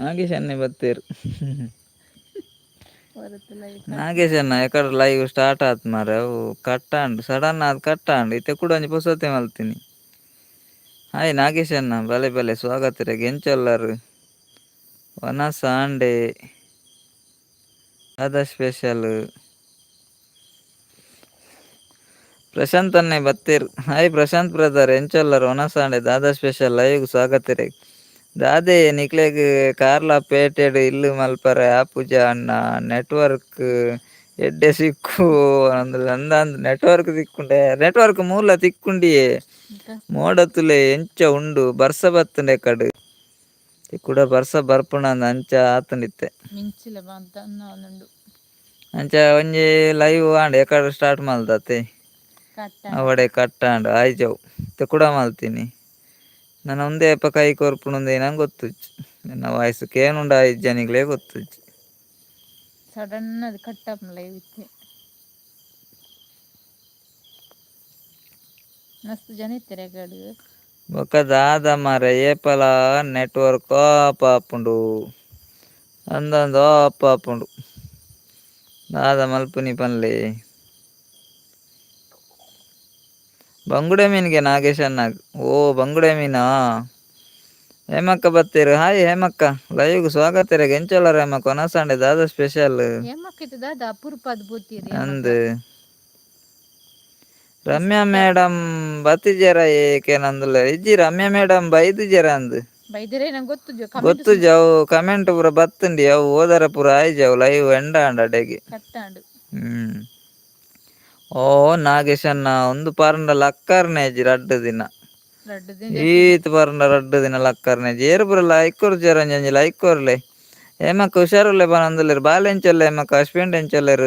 ನಾಗೇಶ್ ಅನ್ನೇ ಬತ್ತೇರು. ನಾಗೇಶ್ ಅನ್ನ ಯಾಕಡೆ ಲೈವ್ ಸ್ಟಾರ್ಟ್ ಆತ್ ಮಾರೆ ಅವು ಕಟ್ಟಾಂಡು ಸಡನ್ ಆದ್ ಕಟ್ಟಾಂಡು ಇತ್ತೆ ಕೂಡ ಒಂಜಿ ಪುಸತೆ ಮಲ್ತೀನಿ. ಹಾಯ್ ನಾಗೇಶ್ ಅನ್ನ ಬಲೆ ಬಲೆ ಸ್ವಾಗತ ರೇ ಎಂಚೊಲ್ಲರು ವನಸ ಆಂಡೆ ಅದ ಸ್ಪೆಷಲ್ ಪ್ರಶಾಂತ್ ಅನ್ನೇ ಬತ್ತೇರು. ಹಾಯ್ ಪ್ರಶಾಂತ್ ಬ್ರದರ್ ಎಂಚೊಲ್ಲರು ಒನಸಾಂಡೆ ದಾದಾ ಸ್ಪೆಷಲ್ ಲೈವ್ ಸ್ವಾಗತ ರೇ. ದಾದೆ ನಿಕ್ಲೆಗ್ ಕಾರ್ಲ ಪೇಟೆಡ್ ಇಲ್ಲು ಮಲ್ಪರೆ ಆಪುಜ ಅನ್ನ ನೆಟ್ವರ್ಕ್ ಎಡ್ಡೆ ಸಿಕ್ಕು ಅಂದಂದು ನೆಟ್ವರ್ಕ್ ತಿಕ್ಕುಂಡೆ ನೆಟ್ವರ್ಕ್ ಮೂಲ ತಿಕ್ಕುಂಡಿಯೇ ಮೋಡತುಲೆ ಎಂಚ ಉಂಡು ಬರ್ಸ ಬತ್ತುಂಡೆ ಕಡು ಕೂಡ ಬರ್ಸ ಬರ್ಪುಂಡು ಅಂಚ ಆತುಂಡಿತ್ತೆ ಅಂಚ ಒಂಜಿ ಲೈವ್ ಆಂಡ್ ಯಾಕಡೆ ಸ್ಟಾರ್ಟ್ ಮಲ್ದತೆ ಅವಡೆ ಕಟ್ಟಾಂಡು ಆಯ್ಜವು ಇತ್ತೆ ಕೂಡ ಮಲ್ತೀನಿ. ನಾನು ಒಂದೇ ಅಪ್ಪ ಕೈ ಕೊರ್ಪುಂಡು ನಂಗೆ ಗೊತ್ತುಜಿ ನನ್ನ ವಾಯ್ಸ್ ಕೇನುಂಡ ಐದು ಜನಿಗಳೇ ಗೊತ್ತುಜಿ. ಸಡನ್ ಅದು ಕಟ್ಟಾಪ್ ಲೈವ್ ಇತ್ತೆ ಮಸ್ತ್ ಜನ ಇತ್ತಾರೆ ಗಡು ಬೊಕ್ಕ ದಾದ ಮಾರೆ ಏಪಲ ನೆಟ್ವರ್ಕ್ ಆಪ್ ಆಪುಂಡು ಅಂದಂದು ಆಪ್ ಆಪುಂಡು ದಾದ ಮಲ್ಪುನಿ ಪನ್ಲೆ ಬಂಗುಡೆ ಮೀನ್ಗೆ ನಾಗೇಶ್ ಅನ್ನಾಗ್ ಓ ಬಂಗುಡೆ ಮೀನಾ ಹೇಮಕ್ಕ ಬತ್ತೇರು. ಹಾಯ್ ಹೇಮಕ್ಕ ಲೈವ್ಗೆ ಸ್ವಾಗತ ರೇ ಎಂಚೊಲ್ಲರು ಹೇಮಕ್ಕ ಒನಸಾಂಡೆ ದಾದ ಸ್ಪೆಷಲ್ ಅಂದ್ ರಮ್ಯಾ ಮೇಡಮ್ ಬತ್ತಿಜರ ಏಕೆನಂದುಲ್ಲೆ ಇಜ್ಜಿ ರಮ್ಯಾ ಮೇಡಮ್ ಬೈದಿಜರ ಅಂದ್ ಗೊತ್ತು ಜವು ಕಮೆಂಟ್ ಪೂರ ಬತ್ತುಂಡಿ ಅವು ಓದರ ಪೂರ ಆಯ್ ಜವು ಲೈವ್ ಎಂಡಾಂಡ್ ಅಡೆಗೆ ಓ ನಾಗೇಶ್ ಅನ್ನ ಒಂದು ಪಾರ್ಂಡ ಲಕ್ಕರ್ನೇಜಿ ರಡ್ಡು ದಿನ ಈತ್ ಪರ್ಂಡ ರಡ್ಡು ದಿನ ಲಕ್ಕರ್ನೇಜಿ ಏರು ಪುರ ಐಕೋರ್ ಜರಂಜಿ ಐಕೋರ್ಲೆ ಹೇಮಕ್ಕ ಹುಷಾರುಲ್ಲೆ ಪನೊಂದುಲ್ಲೆರ್ ಬಾಲೆ ಎಂಚೊಲ್ಲೆ ಹೇಮಕ್ಕ ಹಸ್ಬೆಂಡ್ ಎಂಚೊಲ್ಲೆರ್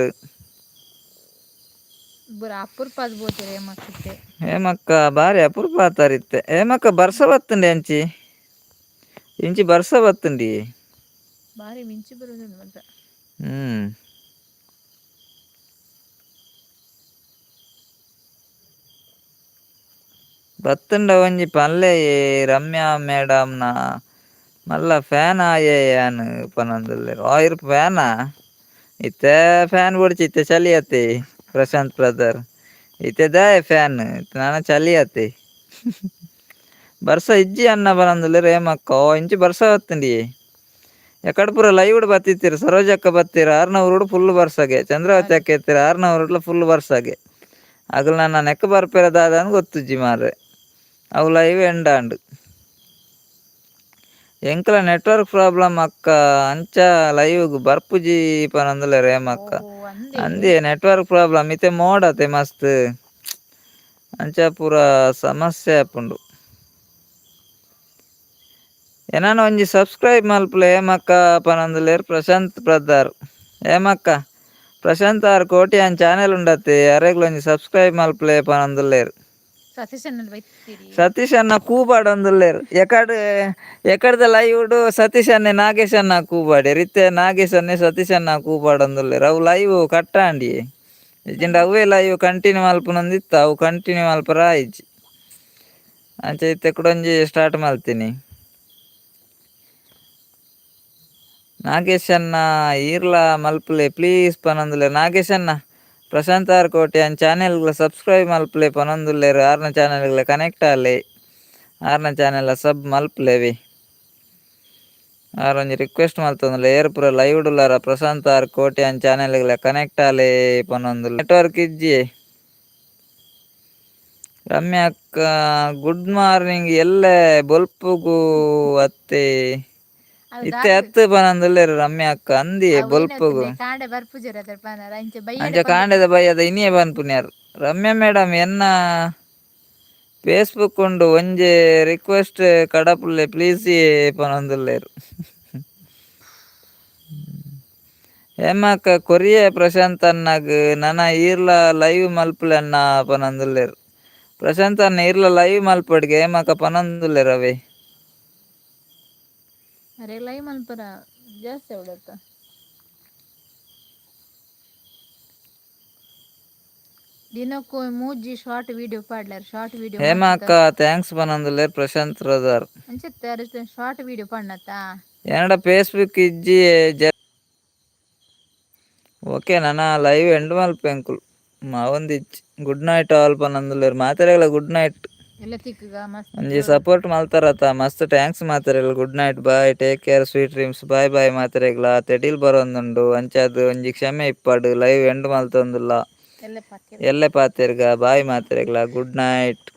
ಹೇಮಕ್ಕ ಬಾರಿ ಅಪುರ್ಪ ಆತಾರಿತ್ತೆ ಹೇಮಕ್ಕ ಬರ್ಸ ಬತ್ತುಂಡೆ ಅಂಚಿ ಇಂಚಿ ಬರ್ಸ ಬತ್ತುಂಡಿ ಬತ್ತುಂಡ ಒಂಜಿ ಪನ್ಲೆ ರಮ್ಯಾ ಮೇಡಮ್ ನ ಮಲ್ಲ ಫ್ಯಾನ್ ಆಯೆ ಯಾನ್ ಪನೊಂದುಲ್ಲೆರ್ ಆಯಿರ್ ಫ್ಯಾನಾ ಇತ್ತೆ ಫ್ಯಾನ್ ಬುಡ್ಚಿ ಇತ್ತೆ ಚಲಿ ಅತೆ ಪ್ರಶಾಂತ್ ಬ್ರದರ್ ಇತ್ತೆ ದಾಯೆ ಫ್ಯಾನ್ ನಾನ ಚಲಿ ಅತೆ ಬರ್ಸ ಇಜ್ಜಿ ಅನ್ನ ಪನೊಂದುಲ್ಲೆರ್ ಹೇಮಕ್ಕ ಓ ಇಂಚಿ ಬರ್ಸ ಬತ್ತುಂಡಿ ಎಕಡ್ ಪೂರ ಲೈವ್ಡ್ ಬತ್ತಿತ್ತೆರ್ ಸರೋಜಕ್ಕ ಬತ್ತೆರ್ ಆರ್ನವರುಡು ಫುಲ್ ಬರ್ಸಗೆ ಚಂದ್ರಾವತಿ ಅಕ್ಕ ಎತ್ತೆರ್ ಆರ್ನವರುಡ್ಲ ಫುಲ್ ಬರ್ಸಗೆ ಅಕುಲು ನನ್ನ ನೆಕ್ ಬರ್ಪೆರ ದಾದ ಅಂದ್ ಗೊತ್ತುಜ್ಜಿ ಮಾರೆ ಅವು ಲೈವ್ ಎಂಡಾಂಡ್ ಎಂಕಲ ನೆಟ್ವರ್ಕ್ ಪ್ರಾಬ್ಲಮ್ ಅಕ್ಕ ಅಂಚ ಲೈವ್ಗ್ ಬರ್ಪುಜಿ ಪನೊಂದುಲ್ಲೆರ್ ಹೇಮಕ್ಕ ಅಂದೆ ನೆಟ್ವರ್ಕ್ ಪ್ರಾಬ್ಲಮ್ ಇತ್ತೆ ಮೋಡತೆ ಮಸ್ತ್ ಅಂಚ ಪೂರ ಸಮಸ್ಯೆ ಆಪುಂಡು ಎನಾನ ಒಂಜಿ ಸಬ್ಸ್ಕ್ರೈಬ್ ಮಲ್ಪುಲೆ ಹೇಮಕ್ಕ ಪನೊಂದುಲ್ಲೆರ್ ಪ್ರಶಾಂತ್ ಬ್ರದರ್ ಹೇಮಕ್ಕ ಪ್ರಶಾಂತ್ ಆರ್ ಕೋಟಿ ಆನ್ ಚಾನೆಲ್ ಉಂಡತೆ ಅರೆಗ್ಲ ಒಂಜಿ ಸಬ್ಸ್ಕ್ರೈಬ್ ಮಲ್ಪುಲೆ ಪನೊಂದುಲ್ಲೆರ್ ಸತೀಶ್ ಅನ್ನ ಕೂಬಾಡೊಂದುಲ್ಲೆರ್ ಎಕಡ್ದ ಲೈವ್ಡ್ ಸತೀಶ್ ಅನ್ನೆ ನಾಗೇಶ್ ಅನ್ನ ಕೂಬಾಡೆರ್ ಇತ್ತೆ ನಾಗೇಶ್ ಅನ್ನೆ ಸತೀಶ್ ಅನ್ನ ಕೂಬಾಡೊಂದುಲ್ಲೆರ್ ಅವು ಲೈವ್ ಕಟ್ಟಾಂಡಿ ಇಜ್ಜಿಂಡ ಅವೇ ಲೈವ್ ಕಂಟಿನ್ಯೂ ಮಲ್ಪುನೊಂದಿತ್ತ ಅವು ಕಂಟಿನ್ಯೂ ಮಲ್ಪರೆ ಆಯಿಜ್ಜಿ ಅಂಚ ಇತ್ತೆ ಕೂಡ ಒಂಜಿ ಸ್ಟಾರ್ಟ್ ಮಲ್ತೀನಿ. ನಾಗೇಶ್ ಅನ್ನ ಈರ್ಲ ಮಲ್ಪುಲೆ ಪ್ಲೀಸ್ ಪನೊಂದುಲ್ಲೆರ್ ನಾಗೇಶ್ ಅನ್ನ ಪ್ರಶಾಂತ್ ಆರ್ ಕೋಟಿ ಆನ್ ಚಾನೆಲ್ ಸಬ್ಸ್ಕ್ರೈಬ್ ಮಲ್ಪುಲೆ ಪನೊಂದುಲ್ಲೆರ್ ಆರ್ನ ಚಾನೆಲ್ ಕನೆಕ್ಟ್ ಆಲೆ ಆರ್ನ ಚಾನೆಲ್ ಸಬ್ ಮಲ್ಪುಲೆವೆ ಆರ್ ಒಂಜಿ ರಿಕ್ವೆಸ್ಟ್ ಮಲ್ತೊಂದುಲ್ಲೆ ಏರ್ ಪೂರ ಲೈವ್ಡ್ ಉಳ್ಳಾರ ಪ್ರಶಾಂತ್ ಆರ್ ಕೋಟಿ on channel connect Aale ಪನೊಂದುಲ್ಲೆ network ಇಜ್ಜಿ ರಮ್ಯಾ ಅಕ್ಕ ಗುಡ್ ಮಾರ್ನಿಂಗ್ ಎಲ್ಲೆ ಬೊಲ್ಪುಗು ಅತ್ತೆ ಇತ್ತೆ ಹತ್ತು ಪನಂದುಲ್ಲೇರು ರಮ್ಯಾ ಅಕ್ಕ ಅಂದಿಯೆ ಬೊಲ್ಪಗು ಕಾಂಡೆ ಬರ್ಪುಜರ್ ಅದ್ರ ಪನರ ಅಂಚೆ ಬೈಯಡೆ ಅಂಚ ಕಾಂಡೆದ ಬೈಯದ ಇನ್ನಿಯೇ ಬನ್ಪುನ್ಯಾರು ರಮ್ಯಾ ಮೇಡಮ್ ಎನ್ನ ಫೇಸ್ಬುಕ್ ಉಂಡು ಒಂಜೆ ರಿಕ್ವೆಸ್ಟ್ ಕಡಪುಲ್ಲೆ ಪ್ಲೀಸ್ ಪನೊಂದುಲ್ಲೇರು ಹೇಮಕ್ಕ ಕೊರಿಯೆ ಪ್ರಶಾಂತ್ ಅಣ್ಣಗ್ ನನ ಈರ್ಲ ಲೈವ್ ಮಲ್ಪುಲನ್ನ ಪನೊಂದುಲ್ಲೇರು ಪ್ರಶಾಂತ್ ಅನ್ನ ಈರ್ಲ ಲೈವ್ ಮಲ್ಪೊಡ್ಗೆ ಹೇಮಕ್ಕ ಪನೊಂದುಲ್ಲೇರು ಅವೆ ಅರೆ ಲೈವ್ ಮಲ್ಪುರ ಜಾಸ್ತಿ ಅವಡತ್ತ ದಿನಕ್ಕೂ ಮೂಜಿ ಶಾರ್ಟ್ ವಿಡಿಯೋ ಪಾಡ್ಲಾರ ಶಾರ್ಟ್ ವಿಡಿಯೋ ಹೇಮಕ್ಕ ಥ್ಯಾಂಕ್ಸ್ ಪನೊಂದುಲ್ಲೇರು ಪ್ರಶಾಂತ್ ರದಾರ್ ಅಂಚೆತ್ತೆ ಶಾರ್ಟ್ ವಿಡಿಯೋ ಪಣ್ಣತ್ತಾ ಏನಡ ಫೇಸ್ಬುಕ್ ಇಜ್ಜಿ ಓಕೆ ನನ ಲೈವ್ ಎಂಡ್ ಮಲ್ಪೆ ಅಂಕುಲ್ ಮಾವೊಂದಿಜ್ಜಿ ಗುಡ್ ನೈಟ್ ಆಲ್ ಪನೊಂದುಲ್ಲೇರು ಮಾತೆರೆಗ್ಲ ಗುಡ್ ನೈಟ್ ಎಲ್ಲ ತಿಕ್ಕಗ ಮಸ್ತ್ ಒಂಜಿ ಸಪೋರ್ಟ್ ಮಲ್ತಾರತ ಮಸ್ತ್ ಥ್ಯಾಂಕ್ಸ್ ಮಾತೆರೆಗ್ಲ good night bye take care sweet dreams bye bye ಮಾತೆರೆಗ್ಲ ತೆಟಿಲ್ ಬರೊಂದುಂಡು ಅಂಚಾದ್ ಒಂಜಿ ಕ್ಷಮೆ ಇಪ್ಪಡ್ ಲೈವ್ ಎಂಡ್ ಮಲ್ತೊಂದುಲ್ಲ ಎಲ್ಲೆ ಪಾತೆರ್ಗ ಬಾಯ್ ಮಾತೆರೆಗ್ಲ ಗುಡ್ ನೈಟ್.